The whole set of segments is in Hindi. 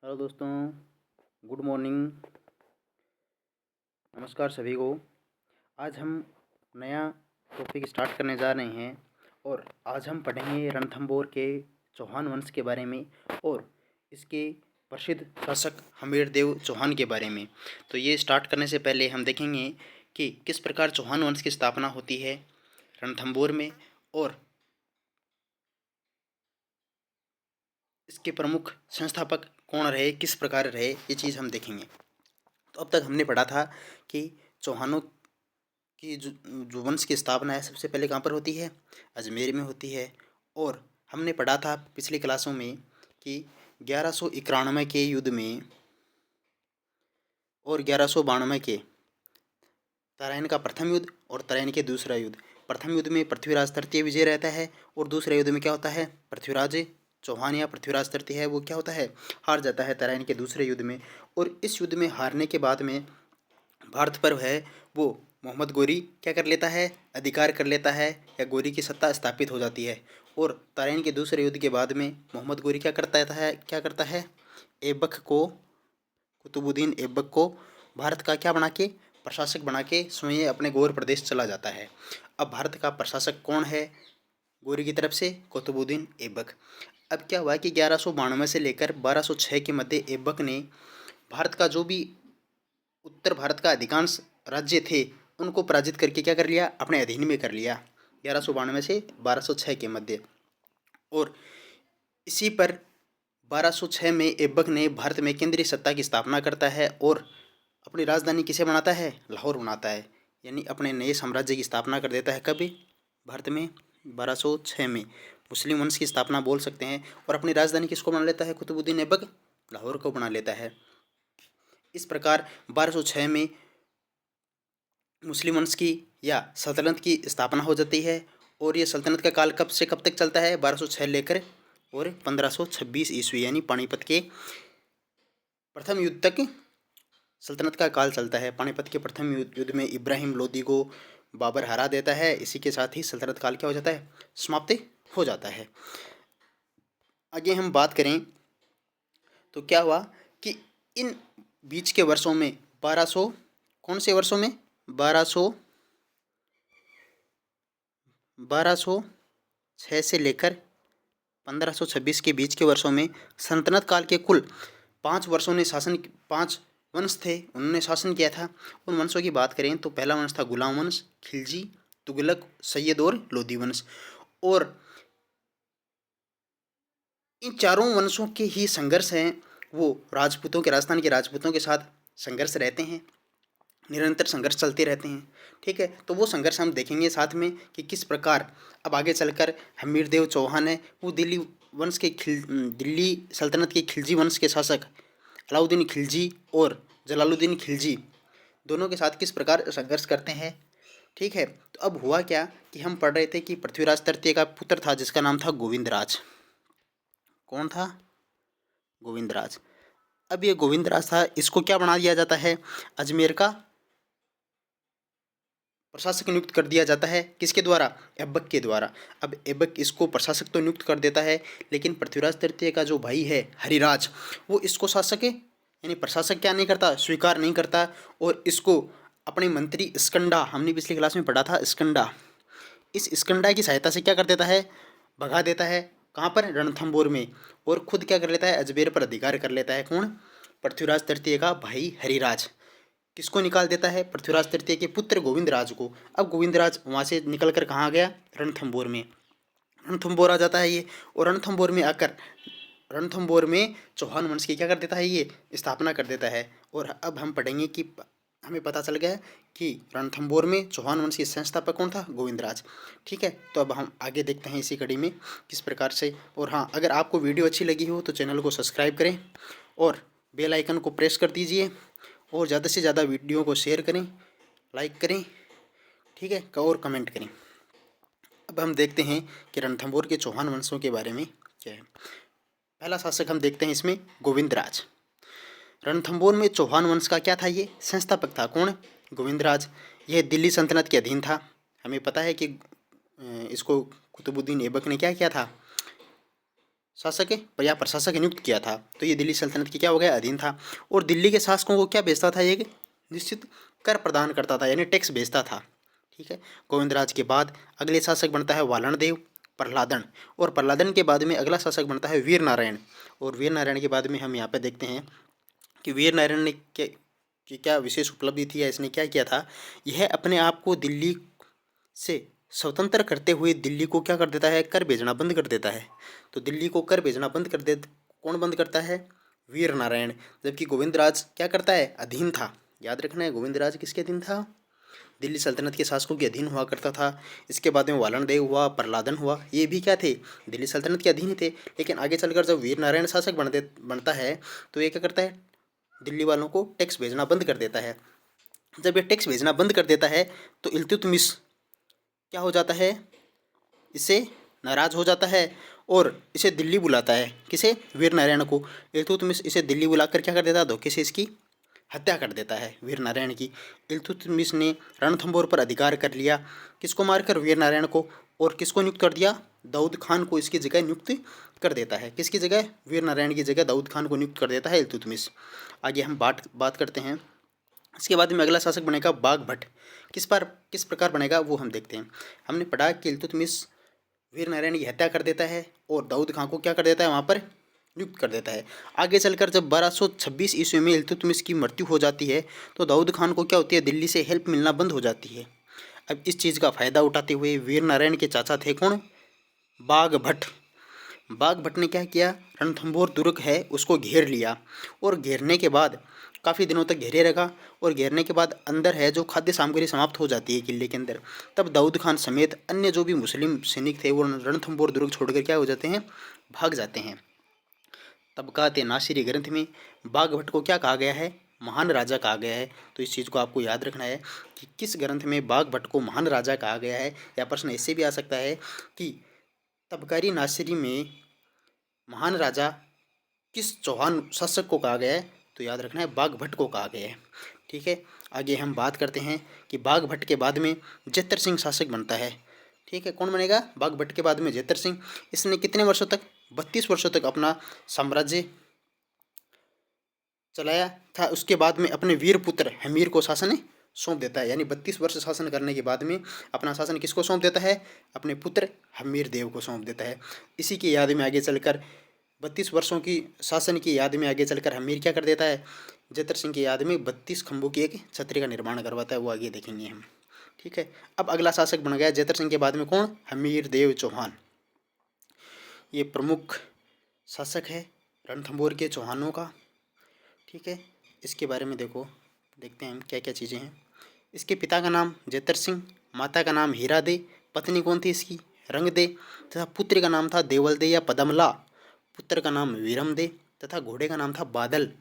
हेलो दोस्तों, गुड मॉर्निंग। नमस्कार सभी को। आज हम नया टॉपिक स्टार्ट करने जा रहे हैं और आज हम पढ़ेंगे रणथंभौर के चौहान वंश के बारे में और इसके प्रसिद्ध शासक हमीरदेव चौहान के बारे में। तो ये स्टार्ट करने से पहले हम देखेंगे कि किस प्रकार चौहान वंश की स्थापना होती है रणथंभौर में और इसके प्रमुख संस्थापक कौन रहे, किस प्रकार रहे, ये चीज़ हम देखेंगे। तो अब तक हमने पढ़ा था कि चौहानों की जो वंश की स्थापना है सबसे पहले कहाँ पर होती है, अजमेर में होती है। और हमने पढ़ा था पिछली क्लासों में कि 1191 के युद्ध में और 1192 के तराइन का प्रथम युद्ध और तराइन के दूसरा युद्ध। प्रथम युद्ध में पृथ्वीराज तृतीय विजय रहता है और दूसरे युद्ध में क्या होता है, पृथ्वीराज चौहान या पृथ्वीराज तृतीय है वो क्या होता है, हार जाता है तराइन के दूसरे युद्ध में। और इस युद्ध में हारने के बाद में भारत पर है वो मोहम्मद गोरी क्या कर लेता है, अधिकार कर लेता है या गोरी की सत्ता स्थापित हो जाती है। और तराइन के दूसरे युद्ध के बाद में मोहम्मद गोरी क्या करता है, ऐबक को, कुतुबुद्दीन ऐबक को भारत का क्या बना के, प्रशासक बना के स्वयं अपने गौर प्रदेश चला जाता है। अब भारत का प्रशासक कौन है गोरी की तरफ से, कुतुबुद्दीन ऐबक। अब क्या हुआ कि 1192 से लेकर 1206 के मध्य ऐबक ने भारत का जो भी उत्तर भारत का अधिकांश राज्य थे उनको पराजित करके क्या कर लिया, अपने अधीन में कर लिया 1192 से 1206 के मध्य। और इसी पर 1206 में ऐबक ने भारत में केंद्रीय सत्ता की स्थापना करता है और अपनी राजधानी किसे बनाता है, लाहौर बनाता है। यानी अपने नए साम्राज्य की स्थापना कर देता है। कभी भारत में 1206 में मुस्लिम वंश की स्थापना बोल सकते हैं। और अपनी राजधानी किसको बना लेता है, कुतुबुद्दीन ऐबक लाहौर को बना लेता है। इस प्रकार 1206 में मुस्लिम वंश की या सल्तनत की स्थापना हो जाती है। और ये सल्तनत का काल कब से कब तक चलता है, 1206 लेकर और 1526 ईस्वी यानी पानीपत के प्रथम युद्ध तक सल्तनत का काल चलता है। पानीपत के प्रथम युद्ध में इब्राहिम लोदी को बाबर हरा देता है। इसी के साथ ही सल्तनत काल क्या हो जाता है, समाप्त हो जाता है। आगे हम बात करें तो क्या हुआ कि इन बीच के वर्षों में 1200 कौन से वर्षों में, 1206 से लेकर 1526 के बीच के वर्षों में सल्तनत काल के कुल 5 वंश थे, उन्होंने शासन किया था। उन वंशों की बात करें तो पहला वंश था गुलाम वंश, खिलजी, तुगलक, सैयद और लोदी वंश। और इन चारों वंशों के ही संघर्ष हैं वो राजपूतों के, राजस्थान के राजपूतों के साथ संघर्ष रहते हैं, निरंतर संघर्ष चलते रहते हैं। ठीक है, तो वो संघर्ष हम देखेंगे साथ में कि किस प्रकार अब आगे चलकर हमीरदेव चौहान है वो दिल्ली सल्तनत के खिलजी वंश के शासक अलाउद्दीन खिलजी और जलालुद्दीन खिलजी दोनों के साथ किस प्रकार संघर्ष करते हैं। ठीक है, तो अब हुआ क्या कि हम पढ़ रहे थे कि पृथ्वीराज तृतीय का पुत्र था जिसका नाम था गोविंदराज। कौन था, गोविंदराज। अब ये गोविंदराज था, इसको क्या बना दिया जाता है, अजमेर का प्रशासक नियुक्त कर दिया जाता है। किसके द्वारा, ऐबक के द्वारा। अब ऐबक इसको प्रशासक तो नियुक्त कर देता है लेकिन पृथ्वीराज तृतीय का जो भाई है हरिराज वो इसको शासक यानी प्रशासक क्या नहीं करता, स्वीकार नहीं करता। और इसको अपने मंत्री स्कंदा, हमने पिछली क्लास में पढ़ा था स्कंदा, इस स्कंदा की सहायता से क्या कर देता है, भगा देता है। कहाँ पर, रणथंभौर में। और खुद क्या कर लेता है, अजमेर पर अधिकार कर लेता है। कौन, पृथ्वीराज तृतीय का भाई हरिराज। किसको निकाल देता है, पृथ्वीराज तृतीय के पुत्र गोविंदराज को। अब गोविंदराज वहाँ से निकल कर कहाँ गया, रणथंभौर में। रणथंभौर आ जाता है ये। और रणथंभौर में आकर रणथंभौर में चौहान वंश की क्या कर देता है, ये स्थापना कर देता है। और अब हम पढ़ेंगे कि हमें पता चल गया कि रणथंभौर में चौहान वंश की संस्थापक कौन था, गोविंदराज। ठीक है, तो अब हम आगे देखते हैं इसी कड़ी में किस प्रकार से। और हाँ, अगर आपको वीडियो अच्छी लगी हो तो चैनल को सब्सक्राइब करें और बेल आइकन को प्रेस कर दीजिए और ज़्यादा से ज़्यादा वीडियो को शेयर करें, लाइक करें, ठीक है, और कमेंट करें। अब हम देखते हैं कि रणथंभौर के चौहान वंशों के बारे में क्या है। पहला शासक हम देखते हैं इसमें गोविंदराज। रणथंभौर में चौहान वंश का क्या था, ये संस्थापक था। कौन, गोविंदराज। यह दिल्ली सल्तनत के अधीन था। हमें पता है कि इसको कुतुबुद्दीन ऐबक ने क्या किया था, शासक या प्रशासक नियुक्त किया था, तो ये दिल्ली सल्तनत की क्या हो गया, अधीन था। और दिल्ली के शासकों को क्या भेजता था, ये निश्चित कर प्रदान करता था, यानी टैक्स भेजता था। ठीक है। गोविंदराज के बाद अगले शासक बनता है वालणदेव, प्रहलादन, और प्रहलादन के बाद में अगला शासक बनता है वीर नारायण। और वीर नारायण के बाद में हम यहाँ पे देखते हैं कि वीर नारायण ने की क्या विशेष उपलब्धि थी या इसने क्या किया था। यह अपने आप को दिल्ली से स्वतंत्र करते हुए दिल्ली को क्या कर देता है, कर भेजना बंद कर देता है। तो दिल्ली को कर भेजना बंद कर दे, कौन बंद करता है, वीर नारायण। जबकि गोविंदराज क्या करता है, अधीन था। याद रखना है, गोविंदराज किसके अधीन था, दिल्ली सल्तनत के शासकों के अधीन हुआ करता था। इसके बाद में वालणदेव हुआ, प्रहलादन हुआ, ये भी क्या थे, दिल्ली सल्तनत के अधीन ही थे। लेकिन आगे चलकर जब वीर नारायण शासक बनता है तो ये क्या करता है, दिल्ली वालों को टैक्स भेजना बंद कर देता है। जब ये टैक्स भेजना बंद कर देता है तो इल्तुतमिश क्या हो जाता है, इससे नाराज़ हो जाता है और इसे दिल्ली बुलाता है। किसे, वीर नारायण को। इल्तुतमिश इसे दिल्ली बुलाकर क्या कर देता है, धोखे से इसकी हत्या कर देता है वीर नारायण की। इल्तुतमिश ने रणथंभौर पर अधिकार कर लिया, किसको मारकर, वीर नारायण को। और किसको नियुक्त कर दिया, दाऊद खान को इसकी जगह नियुक्त कर देता है। किसकी जगह, वीर नारायण की जगह दाऊद खान को नियुक्त कर देता है इल्तुतमिश। आगे हम बात करते हैं। इसके बाद में अगला शासक बनेगा बाघ भट्ट। किस प्रकार बनेगा वो हम देखते हैं। हमने पढ़ा कि इल्तुतमिश वीर नारायण की हत्या कर देता है और दाऊद खान को क्या कर देता है, वहाँ पर नियुक्त कर देता है। आगे चलकर जब 1226 ईस्वी में इल्तुतमिश की मृत्यु हो जाती है तो दाऊद खान को क्या होती है, दिल्ली से हेल्प मिलना बंद हो जाती है। अब इस चीज़ का फ़ायदा उठाते हुए वीर नारायण के चाचा थे कौन, बाघ भट्ट। बाघ भट्ट ने क्या किया, रणथंभौर दुर्ग है उसको घेर लिया। और घेरने के बाद काफ़ी दिनों तक घेरे रखा। और घेरने के बाद अंदर है जो खाद्य सामग्री समाप्त हो जाती है किले के अंदर, तब दाऊद खान समेत अन्य जो भी मुस्लिम सैनिक थे वो रणथंभौर दुर्ग छोड़कर क्या हो जाते हैं, भाग जाते हैं। तबकात-ए नासिरी ग्रंथ में बाघ भट्ट को क्या कहा गया है, महान राजा कहा गया है। तो इस चीज़ को आपको याद रखना है कि किस ग्रंथ में बाघ भट्ट को महान राजा कहा गया है। या प्रश्न इससे भी आ सकता है कि तबकारी नासिरी में महान राजा किस चौहान शासक को कहा गया है। तो याद रखना है, बाघ भट्ट को कहा गया है। ठीक है। आगे हम बात करते हैं कि बाघ भट्ट के बाद में जेतर सिंह शासक बनता है। ठीक है, कौन बनेगा, बाघ भट्ट के बाद में जेतर सिंह। इसने कितने वर्षों तक, 32 वर्षों तक अपना साम्राज्य चलाया था। उसके बाद में अपने वीर पुत्र हमीर को शासन सौंप देता है। यानी 32 वर्ष शासन करने के बाद में अपना शासन किसको सौंप देता है, अपने पुत्र हमीर देव को सौंप देता है। इसी की याद में आगे चलकर 32 वर्षों की शासन की याद में आगे चलकर हमीर क्या कर देता है, जेतर सिंह की याद में 32 खंभों की एक छतरी का निर्माण करवाता है। वो आगे देखेंगे हम। ठीक है। अब अगला शासक बन गया जेतर सिंह के बाद में कौन, हमीर देव चौहान। ये प्रमुख शासक है रणथंभौर के चौहानों का। ठीक है। इसके बारे में देखते हैं हम क्या क्या चीज़ें हैं। इसके पिता का नाम जेतर सिंह, माता का नाम हीरा दे, पत्नी कौन थी इसकी, रंग दे, तथा पुत्र का नाम था देवल दे या पदमला, पुत्र का नाम वीरम दे, तथा घोड़े का नाम था बादल।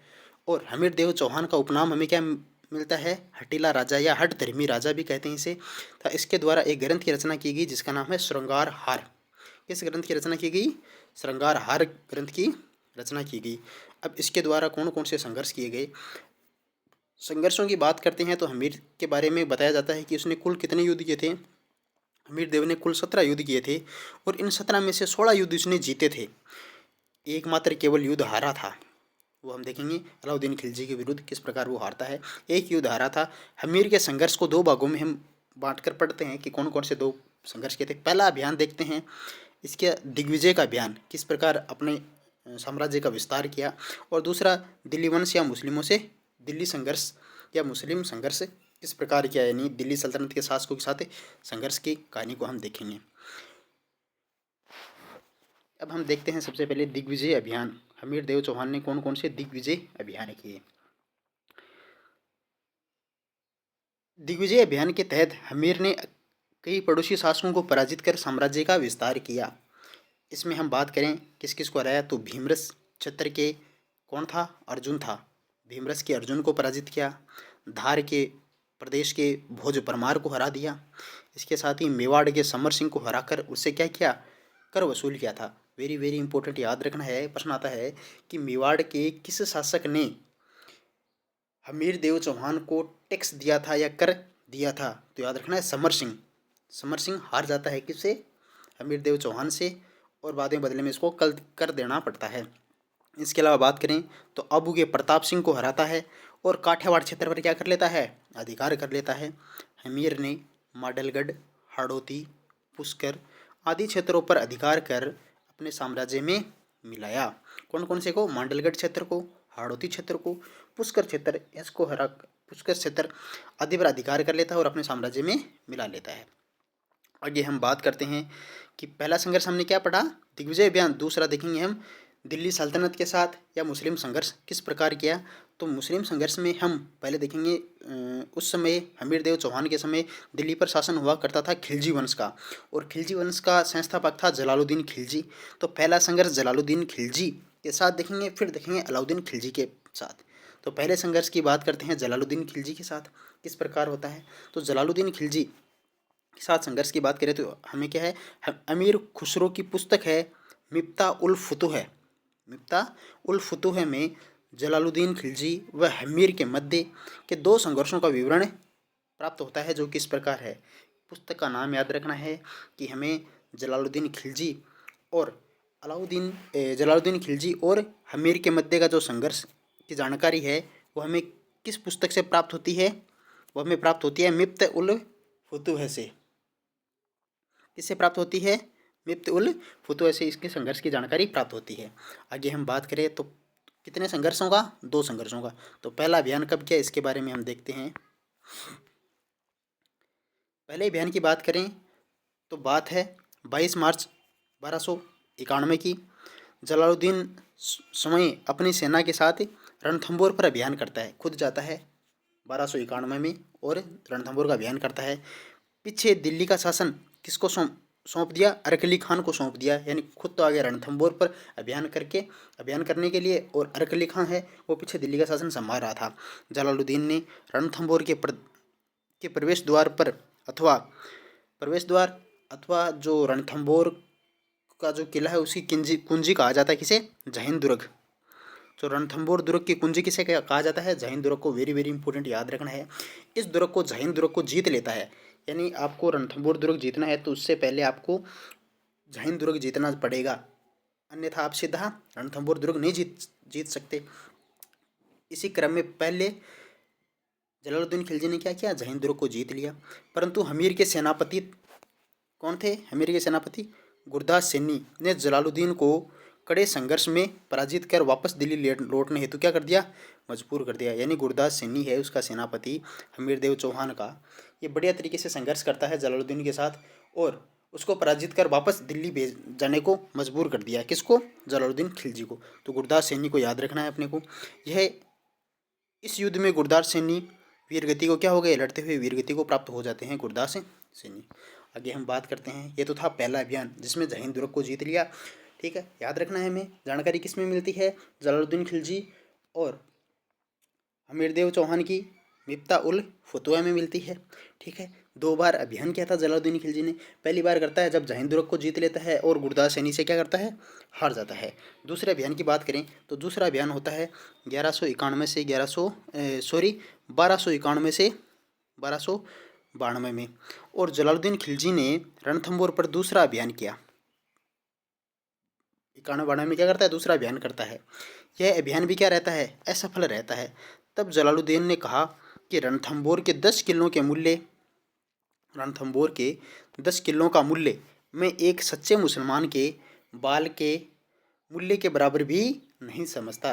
और हमीर देव चौहान का उपनाम हमें क्या मिलता है, हटीला राजा या हट धर्मी राजा भी कहते हैं इसे। तो इसके द्वारा एक ग्रंथ की रचना की गई जिसका नाम है श्रृंगार हार। किस ग्रंथ की रचना की गई, श्रृंगार हार ग्रंथ की रचना की गई। अब इसके द्वारा कौन कौन से संघर्ष किए गए, संघर्षों की बात करते हैं तो हमीर के बारे में बताया जाता है कि उसने कुल कितने युद्ध किए थे, हमीर देव ने कुल 17 युद्ध किए थे। और इन 17 में से 16 युद्ध उसने जीते थे। एकमात्र केवल युद्ध हारा था, वो हम देखेंगे अलाउद्दीन खिलजी के विरुद्ध किस प्रकार वो हारता है। एक युद्ध हारा था। हमीर के संघर्ष को दो भागों में हम बांट कर पढ़ते हैं कि कौन कौन से दो संघर्ष किए थे। पहला अभियान देखते हैं इसके दिग्विजय का अभियान, किस प्रकार अपने साम्राज्य का विस्तार किया। और दूसरा दिल्ली वंश या मुस्लिमों से दिल्ली संघर्ष या मुस्लिम संघर्ष किस प्रकार किया, यानी दिल्ली सल्तनत के शासकों के साथ संघर्ष की कहानी को हम देखेंगे। अब हम देखते हैं सबसे पहले दिग्विजय अभियान। हमीर देव चौहान ने कौन कौन से दिग्विजय अभियान किए। दिग्विजय अभियान के तहत हमीर ने कई पड़ोसी शासकों को पराजित कर साम्राज्य का विस्तार किया। इसमें हम बात करें किस किस को हराया, तो भीमरस क्षेत्र के कौन था, अर्जुन था। भीमरस के अर्जुन को पराजित किया। धार के प्रदेश के भोज परमार को हरा दिया। इसके साथ ही मेवाड़ के समर सिंह को हराकर उससे क्या किया, कर वसूल किया था। वेरी वेरी इंपॉर्टेंट, याद रखना है, प्रश्न आता है कि मेवाड़ के किस शासक ने हमीर देव चौहान को टैक्स दिया था या कर दिया था। तो याद रखना है समर सिंह। समर सिंह हार जाता है किससे, हमीर देव चौहान से। और बाद में बदले में इसको कल कर देना पड़ता है। इसके अलावा बात करें तो अबू के प्रताप सिंह को हराता है और काठियावाड़ क्षेत्र पर क्या कर लेता है, अधिकार कर लेता है। हमीर ने माडलगढ़, हाड़ौती, पुष्कर आदि क्षेत्रों पर अधिकार कर अपने साम्राज्य में मिलाया। कौन कौन से को, मांडलगढ़ क्षेत्र को, हाड़ौती क्षेत्र को, पुष्कर क्षेत्र, इसको हरा पुष्कर क्षेत्र आदि पर अधिकार कर लेता है और अपने साम्राज्य में मिला लेता है। आगे हम बात करते हैं कि पहला संघर्ष हमने क्या पढ़ा, दिग्विजय अभियान। दूसरा देखेंगे हम दिल्ली सल्तनत के साथ या मुस्लिम संघर्ष किस प्रकार किया। तो मुस्लिम संघर्ष में हम पहले देखेंगे उस समय हमीर देव चौहान के समय दिल्ली पर शासन हुआ करता था खिलजी वंश का, और खिलजी वंश का संस्थापक था जलालुद्दीन खिलजी। तो पहला संघर्ष जलालुद्दीन खिलजी के साथ देखेंगे, फिर देखेंगे अलाउद्दीन खिलजी के साथ। तो पहले संघर्ष की बात करते हैं जलालुद्दीन खिलजी के साथ किस प्रकार होता है। तो जलालुद्दीन खिलजी के साथ संघर्ष की बात करें तो हमें क्या है, अमीर खुसरो की पुस्तक है मिफ्ता उल फुतूह है। मिफ्ता उल फुतूह में जलालुद्दीन खिलजी व हमीर के मध्य के दो संघर्षों का विवरण प्राप्त होता है, जो किस प्रकार है। पुस्तक का नाम याद रखना है कि हमें जलालुद्दीन खिलजी और जलालुद्दीन खिलजी और हमीर के मध्य का जो संघर्ष की जानकारी है वो हमें किस पुस्तक से प्राप्त होती है, वो हमें प्राप्त होती है मिफ्ता उल फुतूह से। किससे प्राप्त होती है, मिफ्ता उल फुतूह से इसके संघर्ष की जानकारी प्राप्त होती है। आगे हम बात करें तो कितने संघर्षों का, दो संघर्षों का। तो पहला अभियान कब किया इसके बारे में हम देखते हैं। पहले अभियान की बात करें तो बात है 22 मार्च 1291 की। जलालुद्दीन स्वयं अपनी सेना के साथ रणथंबोर पर अभियान करता है, खुद जाता है 1291 में और रणथंबोर का अभियान करता है। पीछे दिल्ली का शासन किसको सौंप दिया, अरकली खान को सौंप दिया, यानी खुद तो आगे रणथंबोर पर अभियान करने के लिए, और अरकली खान है वो पीछे दिल्ली का शासन संभाल रहा था। जलालुद्दीन ने रणथंबोर के प्रवेश द्वार अथवा जो रणथंबोर का जो किला है उसकी कुंजी कहा जाता है किसे, जहीन दुर्ग। तो रणथंबोर दुर्ग की कुंजी किसे कहा जाता है, जहीन दुर्ग को। वेरी वेरी इंपॉर्टेंट याद रखना है। इस दुर्ग को, जहीन दुर्ग को जीत लेता है, यानी आपको रणथंबोर दुर्ग जीतना है तो उससे पहले आपको जहीन दुर्ग जीतना पड़ेगा, अन्यथा आप सीधा रणथंबोर दुर्ग नहीं जीत सकते। इसी क्रम में पहले जलालुद्दीन खिलजी ने क्या किया, जहीन दुर्ग को जीत लिया। परंतु हमीर के सेनापति कौन थे, हमीर के सेनापति गुरदास सैनी ने जलालुद्दीन को कड़े संघर्ष में पराजित कर वापस दिल्ली लौटने हेतु क्या कर दिया, मजबूर कर दिया। यानी गुरदास सैनी है उसका सेनापति हमीर देव चौहान का, ये बढ़िया तरीके से संघर्ष करता है जलालुद्दीन के साथ और उसको पराजित कर वापस दिल्ली भेज जाने को मजबूर कर दिया। किसको, जलालुद्दीन खिलजी को। तो गुरदास सैनी को याद रखना है अपने को। यह इस युद्ध में गुरदास सैनी वीरगति को क्या हो गए, लड़ते हुए वीरगति को प्राप्त हो जाते हैं गुरदास सैनी। आगे हम बात करते हैं, ये तो था पहला अभियान जिसमें जहीन दुर्ग को जीत लिया। ठीक है, याद रखना है हमें। जानकारी किस में मिलती है, जलालुद्दीन खिलजी और हमीर देव चौहान की मिफ्ता उल फुतूह में मिलती है। ठीक है, दो बार अभियान किया था जलालुद्दीन खिलजी ने। पहली बार करता है जब जहीन दुर्ग को जीत लेता है और गुरदास सैनी से क्या करता है, हार जाता है। दूसरे अभियान की बात करें तो दूसरा अभियान होता है 1191 से 1291 से 1292 में, और जलालुद्दीन खिलजी ने रणथंबोर पर दूसरा अभियान किया। 91 में क्या करता है, दूसरा अभियान करता है। यह अभियान भी क्या रहता है, असफल रहता है। तब जलालुद्दीन ने कहा कि रणथंबोर के 10 किलों का मूल्य मैं एक सच्चे मुसलमान के बाल के मूल्य के बराबर भी नहीं समझता।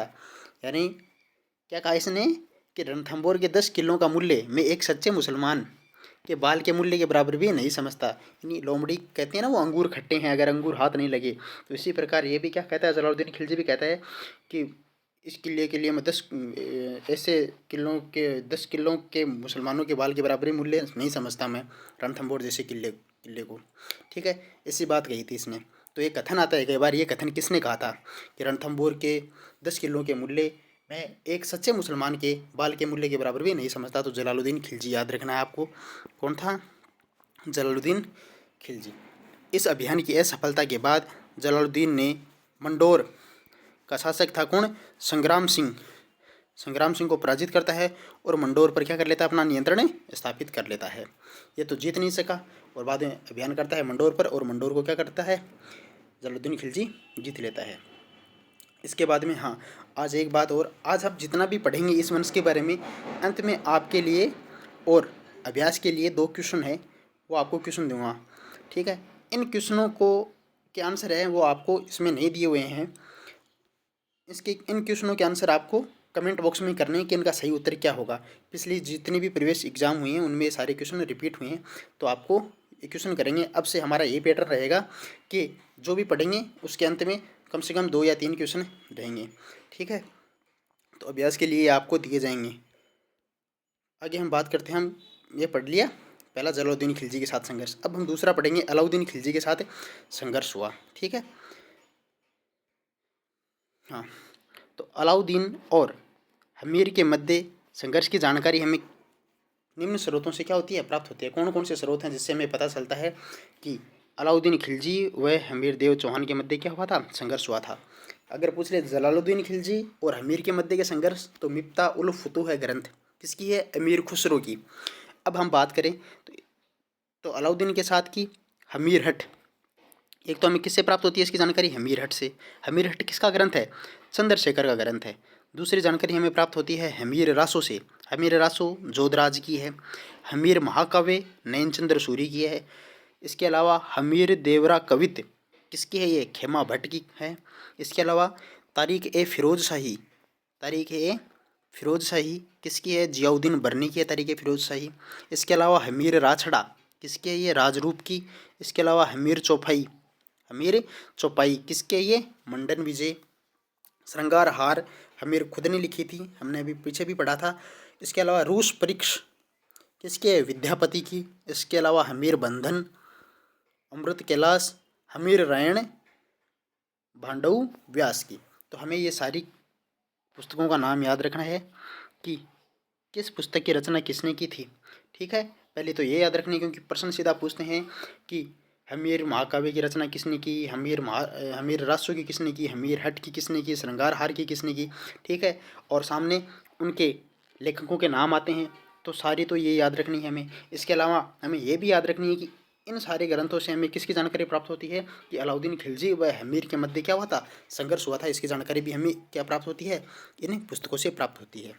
यानी क्या कहा इसने कि रणथंबोर के 10 किलों का मूल्य मैं एक सच्चे मुसलमान के बाल के मूल्य के बराबर भी नहीं समझता। यानी लोमड़ी कहते हैं ना, वो अंगूर खट्टे हैं अगर अंगूर हाथ नहीं लगे, तो इसी प्रकार ये भी क्या कहता है, जलालुद्दीन खिलजी भी कहता है कि इस किले के लिए मैं 10 किलों के मुसलमानों के बाल के बराबर ही मूल्य नहीं समझता मैं रणथंबोर जैसे किले को। ठीक है, इसी बात कही थी इसने। तो ये कथन आता है कई बार, ये कथन किसने कहा था कि रणथंबोर के 10 किलों के मूल्य मैं एक सच्चे मुसलमान के बाल के मूल्य के बराबर भी नहीं समझता। तो जलालुद्दीन खिलजी याद रखना है आपको। कौन था, जलालुद्दीन खिलजी। इस अभियान की असफलता के बाद जलालुद्दीन ने मंडोर का शासक था कौन, संग्राम सिंह को पराजित करता है और मंडोर पर क्या कर लेता है, अपना नियंत्रण स्थापित कर लेता है। ये तो जीत नहीं सका और बाद में अभियान करता है मंडोर पर, और मंडोर को क्या करता है, जलालुद्दीन खिलजी जीत लेता है। इसके बाद में हाँ, आज एक बात और, आज आप जितना भी पढ़ेंगे इस वंश के बारे में, अंत में आपके लिए और अभ्यास के लिए 2 क्वेश्चन है, वो आपको क्वेश्चन दूंगा, ठीक है। इन क्वेश्चनों को के आंसर है वो आपको इसमें नहीं दिए हुए हैं। इसके इन क्वेश्चनों के आंसर आपको कमेंट बॉक्स में करने हैं कि इनका सही उत्तर क्या होगा। पिछली जितनी भी प्रीवियस एग्जाम हुए हैं उनमें ये सारे क्वेश्चन रिपीट हुए हैं, तो आपको ये क्वेश्चन करेंगे। अब से हमारा ये पैटर्न रहेगा कि जो भी पढ़ेंगे उसके अंत में कम से कम 2 या 3 क्वेश्चन रहेंगे, ठीक है। तो अभ्यास के लिए आपको दिए जाएंगे। आगे हम बात करते हैं, हम ये पढ़ लिया पहला जलालुद्दीन खिलजी के साथ संघर्ष। अब हम दूसरा पढ़ेंगे अलाउद्दीन खिलजी के साथ संघर्ष हुआ, ठीक है। हाँ, तो अलाउद्दीन और हमीर के मध्य संघर्ष की जानकारी हमें निम्न स्रोतों से क्या होती है, प्राप्त होती है। कौन कौन से स्रोत हैं जिससे हमें पता चलता है कि अलाउद्दीन खिलजी व हमीर देव चौहान के मध्य क्या हुआ था, संघर्ष हुआ था। अगर पूछ ले जलालुद्दीन खिलजी और हमीर के मध्य के संघर्ष, तो मिफ्ता उल फुतूह है ग्रंथ, किसकी है, अमीर खुसरो की। अब हम बात करें तो अलाउद्दीन के साथ की हमीर हट, एक तो हमें किससे प्राप्त होती है इसकी जानकारी, हमीर हट से। हमीर हट किसका ग्रंथ है, चंद्रशेखर का ग्रंथ है। दूसरी जानकारी हमें प्राप्त होती है हमीर रासो से, हमीर रासो जोधराज की है। हमीर महाकाव्य नयनचंद्र सूरी की है। इसके अलावा हमीर देवरा कवित किसकी है, ये खेमा भट्ट की है। इसके अलावा तारीख ए फिरोज शाही, तारीख ए फिरोज शाही किसकी है, जियाउद्दीन बर्नी की है तारीख ए फिरोज शाही। इसके अलावा हमीर राछड़ा किसकी है, ये राजरूप की। इसके अलावा हमीर चौपाई, हमीर चौपाई किसके, ये मंडन विजय। श्रृंगार हार हमीर खुद ने लिखी थी, हमने अभी पीछे भी पढ़ा था। इसके अलावा रूस परीक्ष किसके, विद्यापति की। इसके अलावा हमीर बंधन, अमृत कैलाश, हमीर रायण, भांडव व्यास की। तो हमें ये सारी पुस्तकों का नाम याद रखना है कि किस पुस्तक की रचना किसने की थी, ठीक है। पहले तो ये याद रखना, क्योंकि प्रश्न सीधा पूछते हैं कि हमीर महाकाव्य की रचना किसने की, हमीर रासो की किसने की, हमीर हट की किसने की, श्रृंगार हार की किसने की, ठीक है। और सामने उनके लेखकों के नाम आते हैं, तो सारी तो ये याद रखनी है हमें। इसके अलावा हमें ये भी याद रखनी है कि इन सारे ग्रंथों से हमें किसकी जानकारी प्राप्त होती है कि अलाउद्दीन खिलजी व हमीर के मध्य क्या हुआ था, संघर्ष हुआ था। इसकी जानकारी भी हमें क्या प्राप्त होती है, इन पुस्तकों से प्राप्त होती है।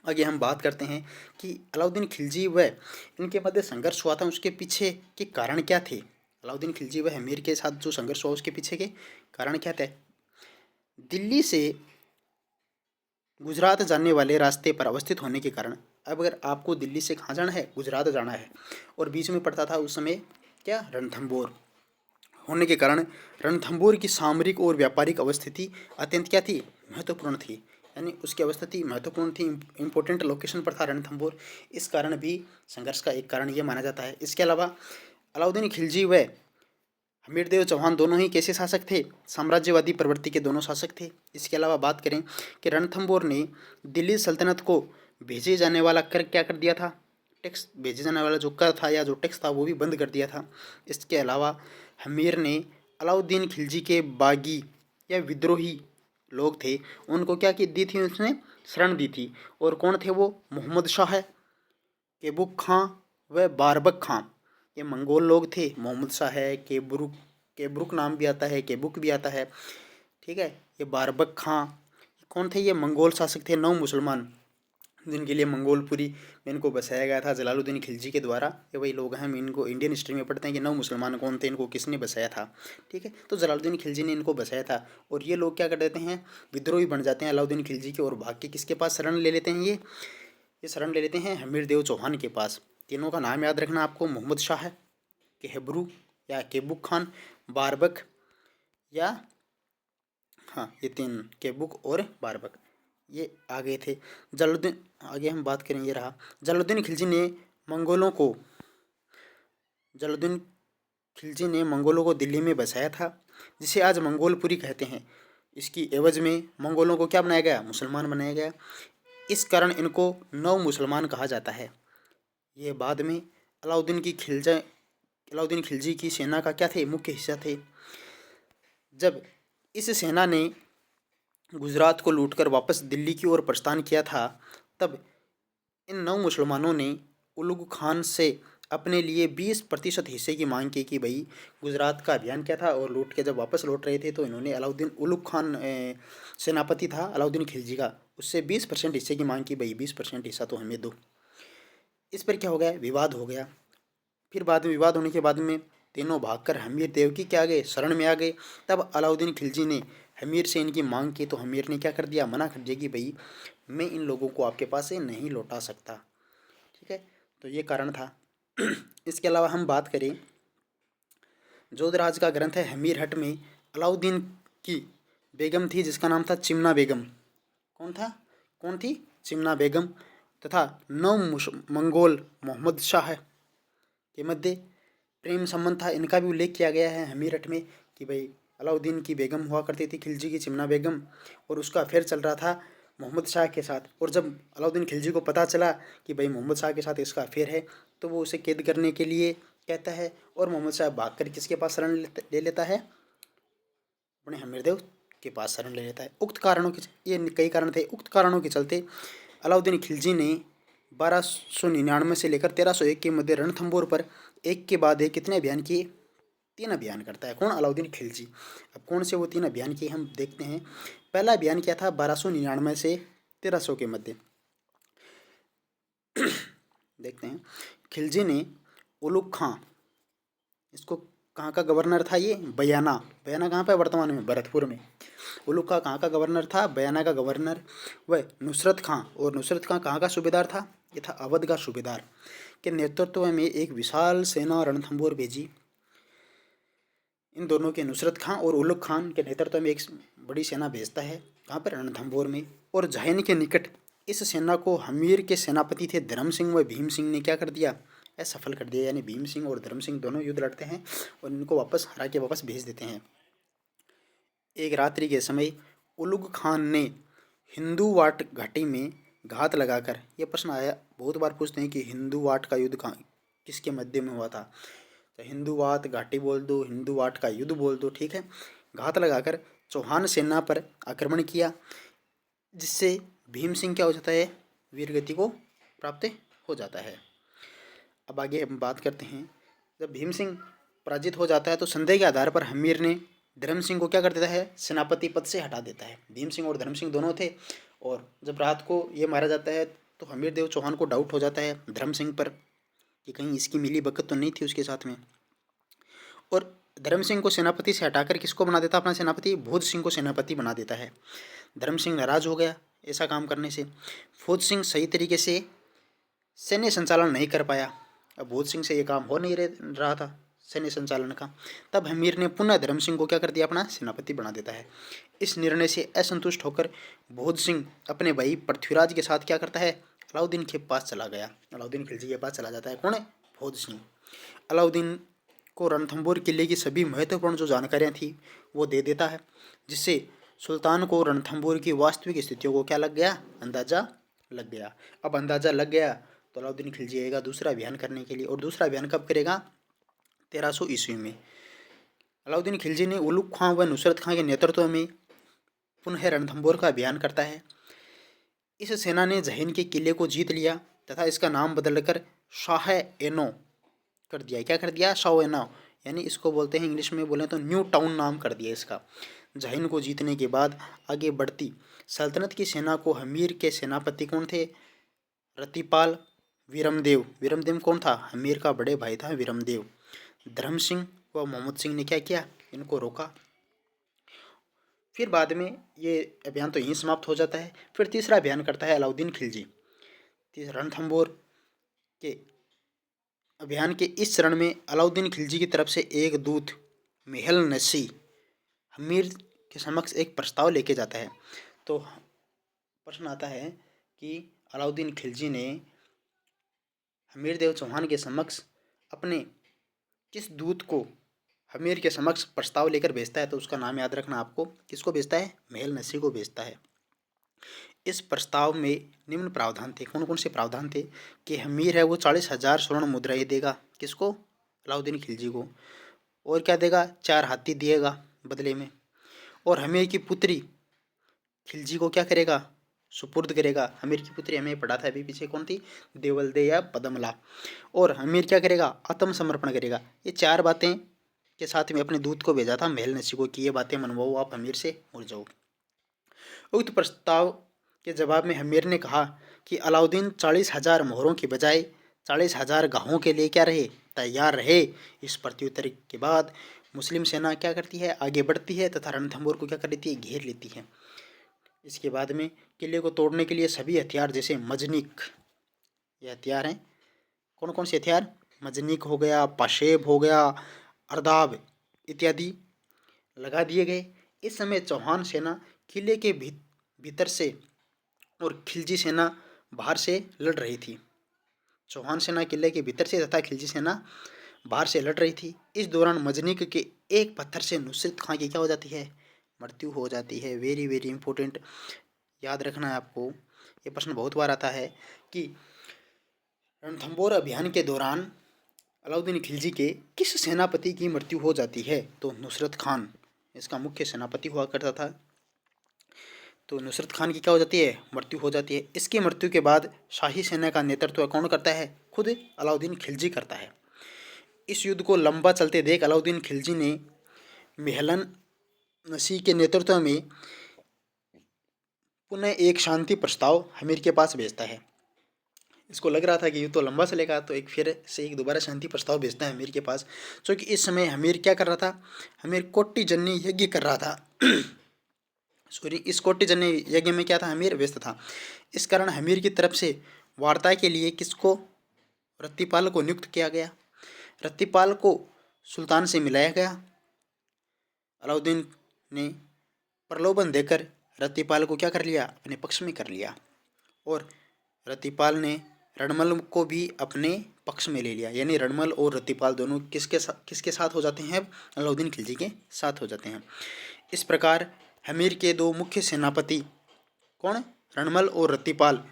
आगे हम बात करते हैं कि अलाउद्दीन खिलजी व इनके मध्य संघर्ष हुआ था, उसके पीछे के कारण क्या थे। अलाउद्दीन खिलजी व हमीर के साथ जो संघर्ष हुआ उसके पीछे के कारण क्या थे। दिल्ली से गुजरात जाने वाले रास्ते पर अवस्थित होने के कारण, अब अगर आपको दिल्ली से कहाँ जाना है, गुजरात जाना है, और बीच में पड़ता था उस समय क्या, रणथंबोर होने के कारण रणथंबोर की सामरिक और व्यापारिक अवस्थिति अत्यंत क्या थी, महत्वपूर्ण थी। यानी उसकी अवस्थिति महत्वपूर्ण थी, इंपॉर्टेंट लोकेशन पर था रणथंबोर। इस कारण भी संघर्ष का एक कारण ये माना जाता है। इसके अलावा अलाउद्दीन खिलजी व हमीरदेव चौहान दोनों ही कैसे शासक थे, साम्राज्यवादी प्रवृत्ति के दोनों शासक थे। इसके अलावा बात करें कि रणथंबोर ने दिल्ली सल्तनत को भेजे जाने वाला कर क्या कर दिया था, टैक्स, भेजे जाने वाला जो कर था या जो टैक्स था वो भी बंद कर दिया था। इसके अलावा हमीर ने अलाउद्दीन खिलजी के बागी या विद्रोही लोग थे उनको क्या की दी थी, उसने शरण दी थी। और कौन थे वो, मोहम्मद शाह, केबुक खां व बारबक खां, ये मंगोल लोग थे। मोहम्मद शाह है, केबरुक नाम भी आता है, केबुक भी आता है, ठीक है। ये बारबक खां कौन थे, ये मंगोल शासक थे, 9 मुसलमान जिनके लिए मंगोलपुरी में इनको बसाया गया था जलालुद्दीन खिलजी के द्वारा। ये वही लोग हैं, हम इनको इंडियन हिस्ट्री में पढ़ते हैं कि 9 मुसलमान कौन थे, इनको किसने बसाया था, ठीक है। तो जलालुद्दीन खिलजी ने इनको बसाया था, और ये लोग क्या कर देते हैं, विद्रोही बन जाते हैं अलाउद्दीन खिलजी के, और भाग के किसके पास शरण ले लेते हैं, ये शरण ले लेते हैं हमीर देव चौहान के पास। तीनों का नाम याद रखना आपको, मोहम्मद शाह, केहबरू या केबुक खान, बारबक या, हाँ ये 3, केबुक और बारबक, ये आ गए थे। जलालुद्दीन, आगे हम बात करें, ये रहा जलालुद्दीन खिलजी ने मंगोलों को, जलालुद्दीन खिलजी ने मंगोलों को दिल्ली में बसाया था, जिसे आज मंगोलपुरी कहते हैं। इसकी एवज में मंगोलों को क्या बनाया गया, मुसलमान बनाया गया। इस कारण इनको 9 मुसलमान कहा जाता है। ये बाद में अलाउद्दीन खिलजी की सेना का क्या थे, मुख्य हिस्सा थे। जब इस सेना ने गुजरात को लूटकर वापस दिल्ली की ओर प्रस्थान किया था, तब इन 9 मुसलमानों ने उलुग खान से अपने लिए 20% हिस्से की मांग की कि भाई गुजरात का अभियान क्या था और लूट के जब वापस लौट रहे थे तो इन्होंने अलाउद्दीन उलुग खान सेनापति था अलाउद्दीन खिलजी का, उससे 20% हिस्से की मांग की, भाई 20% हिस्सा तो हमें दो। इस पर क्या हो गया, विवाद हो गया। फिर बाद में विवाद होने के बाद में तीनों भागकर हमीर देवकी के आ गए, शरण में आ गए। तब अलाउद्दीन खिलजी ने हमीर से इनकी मांग की तो हमीर ने क्या कर दिया, मना कर दिया कि भाई मैं इन लोगों को आपके पास से नहीं लौटा सकता। ठीक है, तो ये कारण था। इसके अलावा हम बात करें, जोधराज का ग्रंथ है हमीर हट में अलाउद्दीन की बेगम थी जिसका नाम था चिमना बेगम। कौन था, कौन थी, चिमना बेगम। तथा नौ मंगोल मोहम्मद शाह के मध्य प्रेम संबंध था, इनका भी उल्लेख किया गया है हमीरठ में कि भाई अलाउद्दीन की बेगम हुआ करती थी खिलजी की चिमना बेगम, और उसका अफेयर चल रहा था मोहम्मद शाह के साथ। और जब अलाउद्दीन खिलजी को पता चला कि भाई मोहम्मद शाह के साथ इसका अफेयर है तो वो उसे कैद करने के लिए कहता है, और मोहम्मद शाह भाग कर किसके पास शरण ले लेता है, अपने हमीरदेव के पास शरण ले लेता है। उक्त कारणों के, ये कई कारण थे, उक्त कारणों के चलते अलाउद्दीन खिलजी ने 1299 से लेकर 1301 के मध्य रणथंभौर पर एक के बाद एक कितने अभियान किए, 3 अभियान करता है। कौन, अलाउद्दीन खिलजी। अब कौन से वो 3 अभियान किए हम देखते हैं। पहला अभियान क्या था, 1299 से 1300 के मध्य। देखते हैं, खिलजी ने उलुग खां, इसको कहाँ का गवर्नर था, ये बयाना, बयाना कहाँ पे वर्तमान में, भरतपुर में। उलुग खां कहाँ का गवर्नर था, बयाना का गवर्नर। वह नुसरत खां, और नुसरत खां कहाँ का सूबेदार था, ये था अवध का सूबेदार, के नेतृत्व में एक विशाल सेना रणथंभौर भेजी। इन दोनों के, नुसरत खां और उलुग खान के नेतृत्व में एक बड़ी सेना भेजता है, कहाँ पर, रणथंभौर में। और जैन के निकट इस सेना को हमीर के सेनापति थे धर्म सिंह व भीम सिंह ने क्या कर दिया, असफल कर दिया। यानी भीम सिंह और धर्म सिंह दोनों युद्ध लड़ते हैं और इनको वापस हरा के वापस भेज देते हैं। एक रात्रि के समय उलुग खान ने हिंदू वाट घाटी में घात लगाकर, यह प्रश्न आया बहुत बार, पूछते हैं कि हिंदू वाट का युद्ध कहाँ, किसके मध्य में हुआ था, तो हिंदू वाट घाटी बोल दो, हिंदू वाट का युद्ध बोल दो, ठीक है। घात लगाकर चौहान सेना पर आक्रमण किया, जिससे भीम सिंह क्या हो जाता है, वीरगति को प्राप्त हो जाता है। अब आगे हम बात करते हैं, जब भीम सिंह पराजित हो जाता है तो संदेह के आधार पर हमीर ने धर्म सिंह को क्या कर देता है, सेनापति पद से हटा देता है। भीम सिंह और धर्म सिंह दोनों थे, और जब रात को ये मारा जाता है तो हमीर देव चौहान को डाउट हो जाता है धर्म सिंह पर कि कहीं इसकी मिली भगत तो नहीं थी उसके साथ में, और धर्म सिंह को सेनापति से हटाकर किसको बना देता, अपना सेनापति भोज सिंह को सेनापति बना देता है। धर्म सिंह नाराज हो गया ऐसा काम करने से। भोज सिंह सही तरीके से सैन्य संचालन नहीं कर पाया, अब भोज सिंह से ये काम हो नहीं रहा था सैन्य संचालन का। तब हमीर ने पुनः धर्म सिंह को क्या कर दिया, अपना सेनापति बना देता है। इस निर्णय से असंतुष्ट होकर भोज सिंह अपने भाई पृथ्वीराज के साथ क्या करता है, अलाउद्दीन के पास चला गया, अलाउद्दीन खिलजी के पास चला जाता है। कौन है, भोज सिंह। अलाउद्दीन को रणथंभौर किले की सभी महत्वपूर्ण जो जानकारियाँ थी वो दे देता है, जिससे सुल्तान को रणथंभौर की वास्तविक स्थितियों को क्या लग गया, अंदाजा लग गया। अब अंदाजा लग गया तो अलाउद्दीन खिलजी आएगा दूसरा अभियान करने के लिए, और दूसरा अभियान कब करेगा, 1300 ईस्वी में। अलाउद्दीन खिलजी ने उलुग खां व नुसरत खां के नेतृत्व में पुनः रणथंभौर का अभियान करता है। इस सेना ने जहीन के किले को जीत लिया तथा इसका नाम बदलकर शाह एनो कर दिया। क्या कर दिया, शाह एनो, यानी इसको बोलते हैं इंग्लिश में बोले तो न्यू टाउन नाम कर दिया इसका। जहीन को जीतने के बाद आगे बढ़ती सल्तनत की सेना को हमीर के सेनापति कौन थे, रतिपाल वीरमदेव। वीरमदेव कौन था, हमीर का बड़े भाई था वीरमदेव। धर्म सिंह व मोहम्मद सिंह ने क्या किया, इनको रोका। फिर बाद में ये अभियान तो यहीं समाप्त हो जाता है। फिर तीसरा अभियान करता है अलाउद्दीन खिलजी। रणथंभौर के अभियान के इस चरण में अलाउद्दीन खिलजी की तरफ से एक दूत मेहल नसी हमीर के समक्ष एक प्रस्ताव लेके जाता है। तो प्रश्न आता है कि अलाउद्दीन खिलजी ने हमीर देव चौहान के समक्ष अपने किस दूत को हमीर के समक्ष प्रस्ताव लेकर भेजता है, तो उसका नाम याद रखना आपको, किसको भेजता है, मेहल नसी को भेजता है। इस प्रस्ताव में निम्न प्रावधान थे, कौन कौन से प्रावधान थे, कि हमीर है वो 40,000 स्वर्ण मुद्राएं देगा, किसको, अलाउद्दीन खिलजी को, और क्या देगा, 4 हाथी दिएगा बदले में, और हमीर की पुत्री खिलजी को क्या करेगा, सुपुर्द करेगा। हमीर की पुत्री हमें पढ़ा था अभी पीछे, कौन थी? देवलदे या पदमला। और हमीर क्या करेगा? आत्मसमर्पण करेगा। ये चार बातें के साथ में अपने दूत को भेजा था महल नसी को कि ये बातें मनवाओ आप हमीर से और जाओ। उक्त प्रस्ताव के जवाब में हमीर ने कहा कि अलाउद्दीन 40,000 मोहरों की बजाय 40,000 गाहों के लिए क्या रहे? तैयार रहे। इस प्रत्युत्तर के बाद मुस्लिम सेना क्या करती है? आगे बढ़ती है तथा रणथंभौर को क्या कर लेती है? घेर लेती है। इसके बाद में किले को तोड़ने के लिए सभी हथियार जैसे मजनिक, ये हथियार हैं, कौन कौन से हथियार? मजनिक हो गया, पाशेब हो गया, अर्दाब इत्यादि लगा दिए गए। इस समय चौहान सेना किले के भीतर से और खिलजी सेना बाहर से लड़ रही थी। चौहान सेना किले के भीतर से तथा खिलजी सेना बाहर से लड़ रही थी। इस दौरान मजनिक के एक पत्थर से नुसरत खां की क्या हो जाती है? मृत्यु हो जाती है। वेरी वेरी इंपॉर्टेंट, याद रखना है आपको। ये प्रश्न बहुत बार आता है कि रणथंभौर अभियान के दौरान अलाउद्दीन खिलजी के किस सेनापति की मृत्यु हो जाती है? तो नुसरत खान इसका मुख्य सेनापति हुआ करता था। तो नुसरत खान की क्या हो जाती है? मृत्यु हो जाती है। इसकी मृत्यु के बाद शाही सेना का नेतृत्व कौन करता है? खुद अलाउद्दीन खिलजी करता है। इस युद्ध को लंबा चलते देख अलाउद्दीन खिलजी ने मेहलन नसी के नेतृत्व में पुनः एक शांति प्रस्ताव हमीर के पास भेजता है। इसको लग रहा था कि युद्ध तो लंबा चलेगा, तो एक दोबारा शांति प्रस्ताव भेजता है हमीर के पास। क्योंकि इस समय हमीर क्या कर रहा था? हमीर कोटि जन्नी यज्ञ कर रहा था। सॉरी, इस कोटि जन्नी यज्ञ में क्या था? हमीर व्यस्त था। इस कारण हमीर की तरफ से वार्ता के लिए किसको? रत्तीपाल को नियुक्त किया गया। रत्तीपाल को सुल्तान से मिलाया गया। अलाउद्दीन ने प्रलोभन देकर रत्तीपाल को क्या कर लिया? अपने पक्ष में कर लिया। और रत्तीपाल ने रणमल को भी अपने पक्ष में ले लिया। यानी रणमल और रत्तीपाल दोनों किसके साथ हो जाते हैं? अलाउद्दीन खिलजी के साथ हो जाते हैं। इस प्रकार हमीर के दो मुख्य सेनापति कौन? रणमल और रत्तीपाल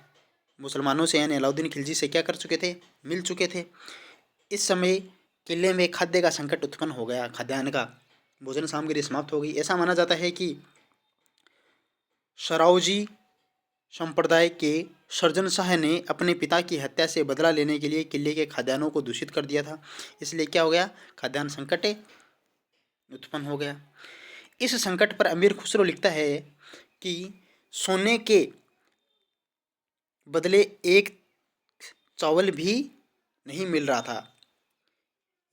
मुसलमानों से यानी अलाउद्दीन खिलजी से क्या कर चुके थे? मिल चुके थे। इस समय किले में खाद्य का संकट उत्पन्न हो गया। खाद्यान्न का भोजन सामग्री समाप्त हो गई। ऐसा माना जाता है कि सराउजी संप्रदाय के सर्जन शाह ने अपने पिता की हत्या से बदला लेने के लिए किले के खाद्यान्नों को दूषित कर दिया था। इसलिए क्या हो गया? खाद्यान्न संकट उत्पन्न हो गया। इस संकट पर अमीर खुसरो लिखता है कि सोने के बदले एक चावल भी नहीं मिल रहा था।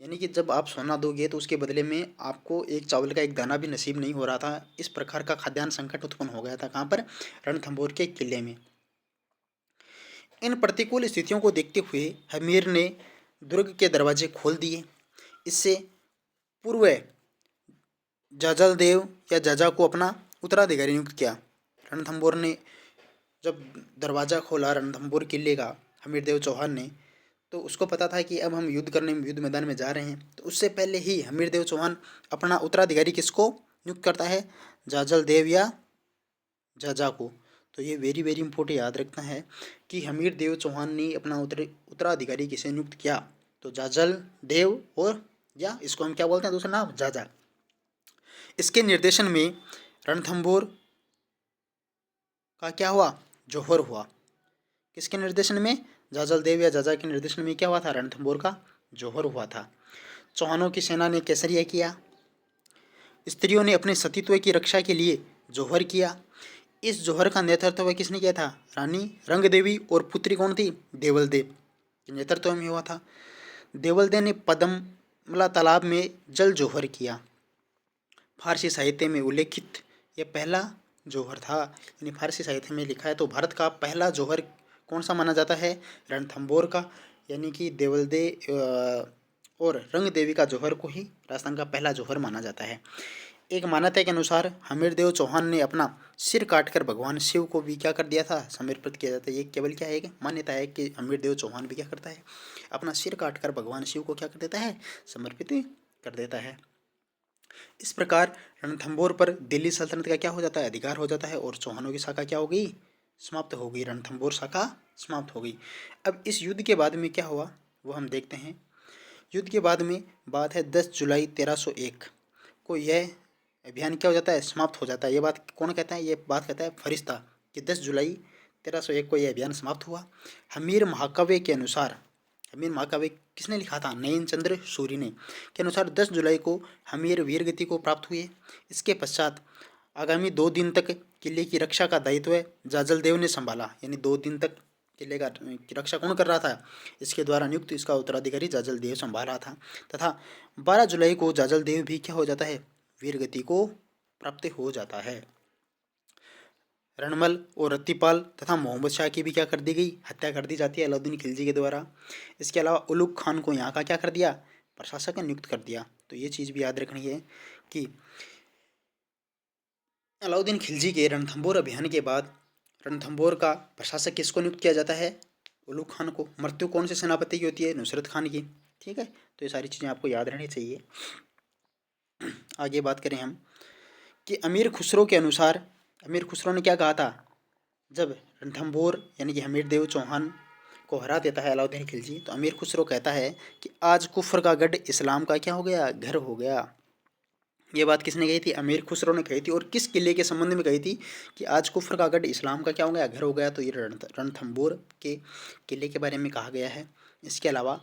यानी कि जब आप सोना दोगे तो उसके बदले में आपको एक चावल का एक दाना भी नसीब नहीं हो रहा था। इस प्रकार का खाद्यान्न संकट उत्पन्न हो गया था। कहाँ पर? रणथंभौर के किले में। इन प्रतिकूल स्थितियों को देखते हुए हमीर ने दुर्ग के दरवाजे खोल दिए। इससे पूर्व जाजल देव या जाजा को अपना उत्तराधिकारी नियुक्त किया। रणथंभौर ने जब दरवाज़ा खोला रणथंभौर किले का हमीर देव चौहान ने, तो उसको पता था कि अब हम युद्ध करने युद्ध मैदान में जा रहे हैं। तो उससे पहले ही हमीर देव चौहान अपना उत्तराधिकारी किसको नियुक्त करता है? जाजल देव या जाजा को। तो ये वेरी वेरी इंपॉर्टेंट याद रखना है कि हमीर देव चौहान ने अपना उत्तराधिकारी किसे नियुक्त किया? तो जाजल देव और या इसको हम क्या बोलते हैं दूसरा नाम? जाजा। इसके निर्देशन में रणथंभौर का क्या हुआ? जौहर हुआ। किसके निर्देशन में? जाजल देव या जाजा के निर्देशन में क्या हुआ था? रणथंभौर का जौहर हुआ था। चौहानों की सेना ने केसरिया किया। स्त्रियों ने अपने सतीत्व की रक्षा के लिए जौहर किया। इस जौहर का नेतृत्व किसने किया था? रानी रंगदेवी और पुत्री कौन थी? देवलदे के नेतृत्व में हुआ था। देवलदे ने पद्मला तालाब में जल जौहर किया। फारसी साहित्य में उल्लेखित यह पहला जौहर था। यानी फारसी साहित्य में लिखा है तो भारत का पहला जौहर कौन सा माना जाता है? रणथंभौर का। यानी कि देवलदे और रंग देवी का जौहर को ही राजस्थान का पहला जौहर माना जाता है। एक मान्यता के अनुसार हमीर देव चौहान ने अपना सिर काटकर भगवान शिव को भी क्या कर दिया था? समर्पित किया जाता है। ये केवल क्या है कि मान्यता है कि हमीर देव चौहान भी क्या करता है? अपना सिर काटकर भगवान शिव को क्या कर देता है? समर्पित कर देता है। इस प्रकार रणथंभौर पर दिल्ली सल्तनत का क्या हो जाता है? अधिकार हो जाता है और चौहानों की शाखा क्या हो गई? समाप्त हो गई। रणथंभौर शाखा समाप्त हो गई। अब इस युद्ध के बाद में क्या हुआ वो हम देखते हैं। युद्ध के बाद में बात है 10 जुलाई 1301 को यह अभियान क्या हो जाता है? समाप्त हो जाता है। ये बात कौन कहता है? ये बात कहता है फरिश्ता कि 10 जुलाई 1301 को यह अभियान समाप्त हुआ। हमीर महाकाव्य के अनुसार, हमीर महाकाव्य किसने लिखा था? नयन चंद्र सूरी ने, के अनुसार 10 जुलाई को हमीर वीरगति को प्राप्त हुए। इसके पश्चात आगामी 2 दिन तक किले की रक्षा का दायित्व जाजल देव ने संभाला, यानी 2 दिन तक किले का की रक्षा कौन कर रहा था? इसके द्वारा नियुक्त इसका उत्तराधिकारी जाजल देव संभाल रहा था। तथा 12 जुलाई को जाजल देव भी क्या हो जाता है? वीरगति को प्राप्त हो जाता है। रणमल और रत्तीपाल तथा मोहम्मद शाह की भी क्या कर दी गई? हत्या कर दी जाती है अलाउद्दीन खिलजी के द्वारा। इसके अलावा उलुग खान को यहाँ का क्या कर दिया? प्रशासक नियुक्त कर दिया। तो ये चीज़ भी याद रखनी है कि अलाउद्दीन खिलजी के रणथंबोर अभियान के बाद रणथंबोर का प्रशासक किसको नियुक्त किया जाता है? उलुग खान को। मृत्यु कौन से सेनापति की होती है? नुसरत खान की। ठीक है, तो ये सारी चीज़ें आपको याद रहनी चाहिए। आगे बात करें हम कि अमीर खुसरो के अनुसार, अमीर खुसरो ने क्या कहा था जब रणथंबोर यानी कि हमीर देव चौहान को हरा देता है अलाउद्दीन खिलजी? तो अमीर खुसरो कहता है कि आज कुफ्र का गढ़ इस्लाम का क्या हो गया? घर हो गया। ये बात किसने कही थी? अमीर खुसरो ने कही थी। और किस किले के संबंध में कही थी कि आज कुफ्र का गढ़ इस्लाम का क्या हो गया? घर हो गया। तो ये रणथंबोर के किले के बारे में कहा गया है। इसके अलावा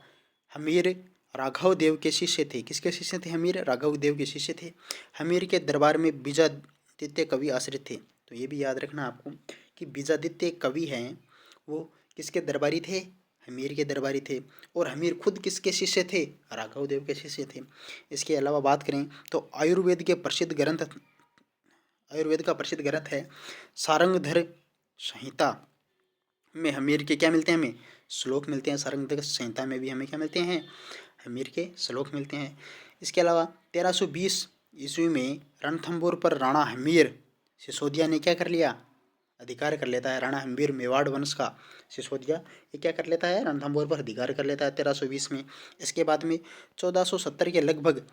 हमीर राघव देव के शिष्य थे। किसके शिष्य थे? हमीर राघव देव के शिष्य थे। हमीर के दरबार में बीजादित्य कवि आश्रित थे। तो ये भी याद रखना आपको कि बीजादित्य कवि हैं वो किसके दरबारी थे? हमीर के दरबारी थे। और हमीर खुद किसके शिष्य थे? राघव देव के शिष्य थे। इसके अलावा बात करें तो आयुर्वेद का प्रसिद्ध ग्रंथ है सारंगधर संहिता में हमीर के क्या मिलते हैं? हमें श्लोक मिलते हैं। सारंगधर संहिता में भी हमें क्या मिलते हैं? हमीर के श्लोक मिलते हैं। इसके अलावा 1320 ईस्वी में रणथंबोर पर राणा हमीर सिसोदिया ने क्या कर लिया? अधिकार कर लेता है। राणा हमीर मेवाड़ वंश का सिसोदिया ये क्या कर लेता है? रणथंबोर पर अधिकार कर लेता है 1320 में। इसके बाद में 1470 के लगभग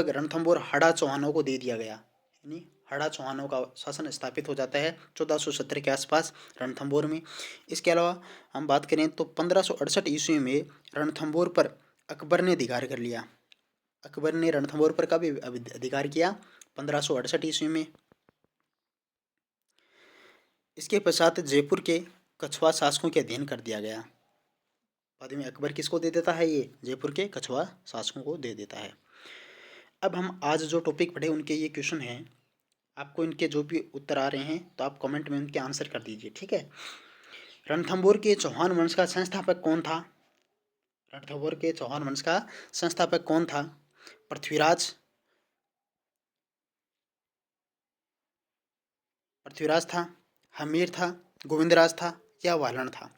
रणथंबोर हाड़ा चौहानों को दे दिया गया, यानी हाड़ा चौहानों का शासन स्थापित हो जाता है 1470 के आसपास रणथंबोर में। इसके अलावा हम बात करें तो 1568 ईस्वी में रणथंबोर पर अकबर ने अधिकार कर लिया। अकबर ने रणथंबोर पर कब अधिकार किया? 1568 ईस्वी में। इसके पश्चात जयपुर के कछवा शासकों के अधीन कर दिया गया। बाद में अकबर किसको दे देता है? ये जयपुर के कछवा शासकों को दे देता है। अब हम आज जो टॉपिक पढ़े उनके ये क्वेश्चन हैं, आपको इनके जो भी उत्तर आ रहे हैं तो आप कमेंट में उनके आंसर कर दीजिए। ठीक है। रणथंबोर के चौहान वंश का संस्थापक कौन था? रणथंबोर के चौहान वंश का संस्थापक कौन था? पृथ्वीराज था, हमीर था, गोविंदराज था या वालन था?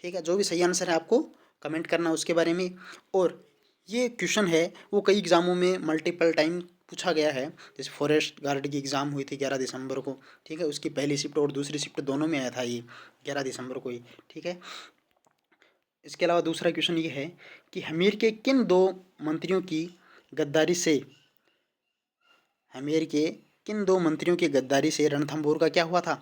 ठीक है, जो भी सही आंसर है आपको कमेंट करना उसके बारे में। और ये क्वेश्चन है वो कई एग्जामों में मल्टीपल टाइम पूछा गया है। जैसे फॉरेस्ट गार्ड की एग्ज़ाम हुई थी 11 दिसंबर को। ठीक है, उसकी पहली शिफ्ट और दूसरी शिफ्ट दोनों में आया था ये 11 दिसंबर को ही। ठीक है। इसके अलावा दूसरा क्वेश्चन ये है कि हमीर के किन 2 मंत्रियों की गद्दारी से रणथंबोर का क्या हुआ था?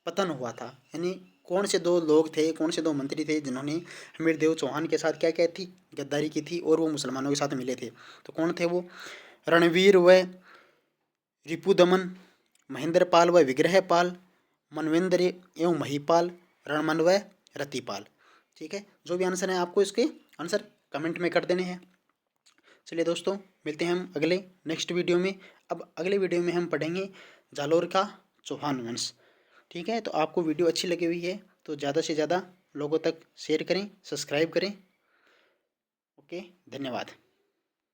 पतन हुआ था। यानी कौन से 2 लोग थे, कौन से 2 मंत्री थे जिन्होंने हमीर देव चौहान के साथ क्या क्या थी? गद्दारी की थी और वो मुसलमानों के साथ मिले थे। तो कौन थे वो? रणवीर व रिपुदमन, महेंद्रपाल व विग्रहपाल, मनवेंद्र एवं महीपाल, रणमल व रतिपाल। ठीक है, जो भी आंसर है आपको इसके आंसर कमेंट में कर देने हैं। चलिए दोस्तों, मिलते हैं हम अगले नेक्स्ट वीडियो में। अब अगले वीडियो में हम पढ़ेंगे जालोर का चौहान वंश। ठीक है, तो आपको वीडियो अच्छी लगी हुई है तो ज़्यादा से ज़्यादा लोगों तक शेयर करें, सब्सक्राइब करें। ओके, धन्यवाद।